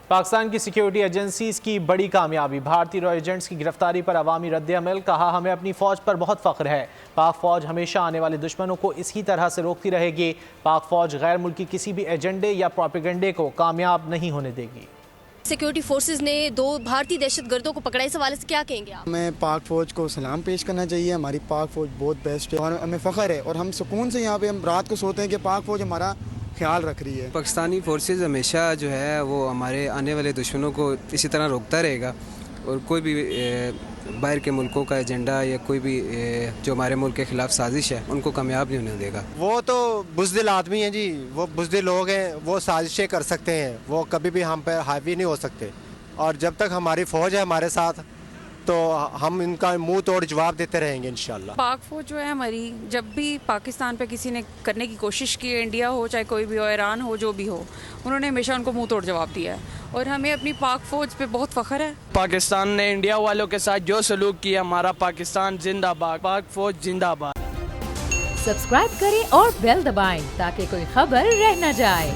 پاکستان کی security agencies کی بڑی کامیابی، بھارتی رو ایجنٹس کی گرفتاری پر عوامی رد عمل، کہا ہمیں اپنی فوج پر بہت فخر ہے، پاک فوج ہمیشہ آنے والے دشمنوں کو اسی طرح سے روکتی رہے گی، پاک فوج غیر ملکی کسی بھی ایجنڈے یا پروپیگنڈے کو کامیاب نہیں ہونے دے گی۔ سیکیورٹی فورسز نے 2 بھارتی دہشت گردوں کو پکڑا، اس حوالے سے کیا کہیں گے آپ؟ ہمیں پاک فوج کو سلام پیش کرنا چاہیے، ہماری پاک فوج بہت بیسٹ ہے اور ہمیں فخر ہے اور ہم سکون سے یہاں پہ ہم رات کو سوتے ہیں کہ پاک فوج ہمارا خیال رکھ رہی ہے۔ پاکستانی فورسز ہمیشہ جو ہے وہ ہمارے آنے والے دشمنوں کو اسی طرح روکتا رہے گا اور کوئی بھی باہر کے ملکوں کا ایجنڈا یا کوئی بھی جو ہمارے ملک کے خلاف سازش ہے ان کو کامیاب نہیں ہونے دے گا۔ وہ تو بزدل آدمی ہیں جی، وہ بزدل لوگ ہیں، وہ سازشیں کر سکتے ہیں، وہ کبھی بھی ہم پہ حاوی نہیں ہو سکتے، اور جب تک ہماری فوج ہے ہمارے ساتھ تو ہم ان کا منہ توڑ جواب دیتے رہیں گے انشاءاللہ۔ پاک فوج جو ہے ہماری، جب بھی پاکستان پہ کسی نے کرنے کی کوشش کی ہے، انڈیا ہو چاہے کوئی بھی ہو، ایران ہو، جو بھی ہو، انہوں نے ہمیشہ ان کو منہ توڑ جواب دیا ہے اور ہمیں اپنی پاک فوج پہ بہت فخر ہے۔ پاکستان نے انڈیا والوں کے ساتھ جو سلوک کیا، ہمارا پاکستان زندہ باد، پاک فوج زندہ باد۔ سبسکرائب کریں اور بیل دبائیں تاکہ کوئی خبر رہ نہ جائے۔